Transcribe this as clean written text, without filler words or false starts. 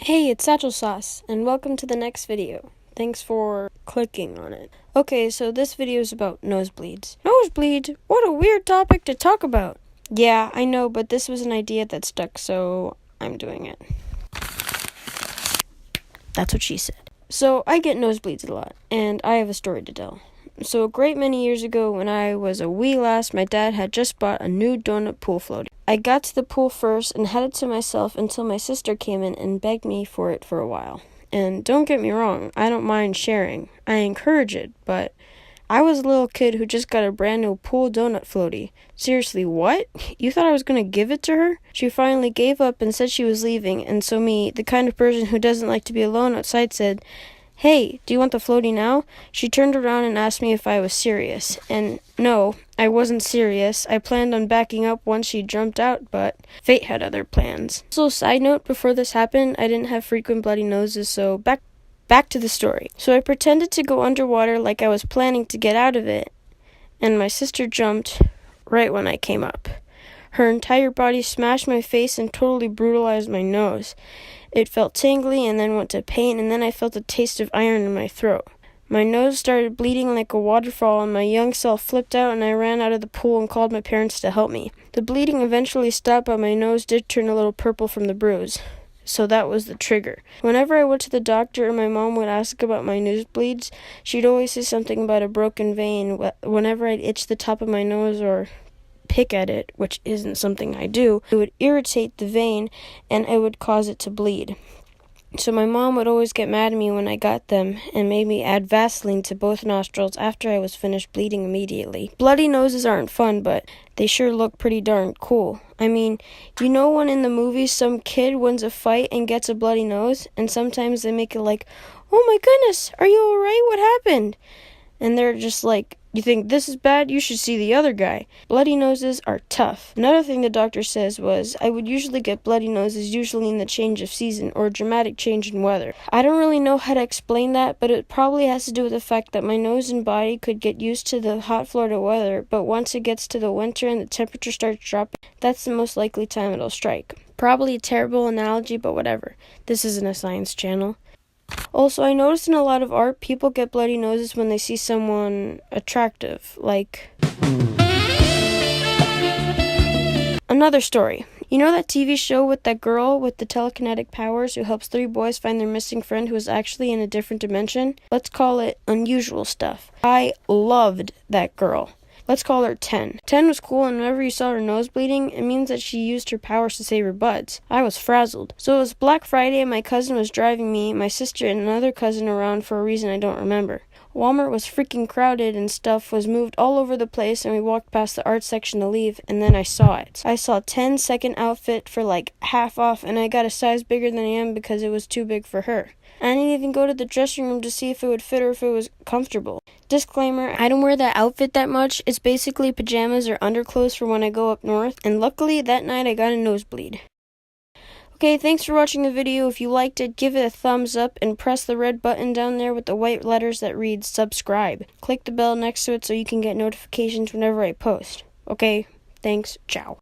Hey, it's Satchel Sauce, and welcome to the next video. Thanks for clicking on it. Okay, so this video is about nosebleeds. Nosebleeds? What a weird topic to talk about. Yeah, I know, but this was an idea that stuck, so I'm doing it. That's what she said. So, I get nosebleeds a lot, and I have a story to tell. So, a great many years ago, when I was a wee lass, my dad had just bought a new donut pool floaty. I got to the pool first and had it to myself until my sister came in and begged me for it for a while. And don't get me wrong, I don't mind sharing. I encourage it, but I was a little kid who just got a brand new pool donut floaty. Seriously, what? You thought I was going to give it to her? She finally gave up and said she was leaving, and so me, the kind of person who doesn't like to be alone outside, said, "Hey, do you want the floaty now?" She turned around and asked me if I was serious. And no, I wasn't serious. I planned on backing up once she jumped out, but fate had other plans. So, side note, before this happened, I didn't have frequent bloody noses, so back to the story. So I pretended to go underwater like I was planning to get out of it, and my sister jumped right when I came up. Her entire body smashed my face and totally brutalized my nose. It felt tingly and then went to pain, and then I felt a taste of iron in my throat. My nose started bleeding like a waterfall, and my young self flipped out, and I ran out of the pool and called my parents to help me. The bleeding eventually stopped, but my nose did turn a little purple from the bruise. So that was the trigger. Whenever I went to the doctor or my mom would ask about my nosebleeds, she'd always say something about a broken vein. Whenever I'd itch the top of my nose or pick at it, which isn't something I do, it would irritate the vein and it would cause it to bleed. So my mom would always get mad at me when I got them and made me add Vaseline to both nostrils after I was finished bleeding immediately. Bloody noses aren't fun, but they sure look pretty darn cool. I mean, you know when in the movies some kid wins a fight and gets a bloody nose, and sometimes they make it like, "Oh my goodness, are you alright? What happened?" And they're just like, "You think this is bad? You should see the other guy." Bloody noses are tough. Another thing the doctor says was, I would usually get bloody noses usually in the change of season or a dramatic change in weather. I don't really know how to explain that, but it probably has to do with the fact that my nose and body could get used to the hot Florida weather, but once it gets to the winter and the temperature starts dropping, that's the most likely time it'll strike. Probably a terrible analogy, but whatever. This isn't a science channel. Also, I noticed in a lot of art, people get bloody noses when they see someone attractive, like... Another story. You know that TV show with that girl with the telekinetic powers who helps 3 boys find their missing friend who is actually in a different dimension? Let's call it Unusual Stuff. I loved that girl. Let's call her 10. 10 was cool, and whenever you saw her nose bleeding, it means that she used her powers to save her buds. I was frazzled. So it was Black Friday, and my cousin was driving me, my sister, and another cousin around for a reason I don't remember. Walmart was freaking crowded, and stuff was moved all over the place, and we walked past the art section to leave, and then I saw it. I saw 10's second outfit for like half off, and I got a size bigger than I am because it was too big for her. I didn't even go to the dressing room to see if it would fit or if it was comfortable. Disclaimer, I don't wear that outfit that much. It's basically pajamas or underclothes for when I go up north, and luckily that night I got a nosebleed. Okay, thanks for watching the video. If you liked it, give it a thumbs up and press the red button down there with the white letters that reads subscribe. Click the bell next to it so you can get notifications whenever I post. Okay, thanks, ciao.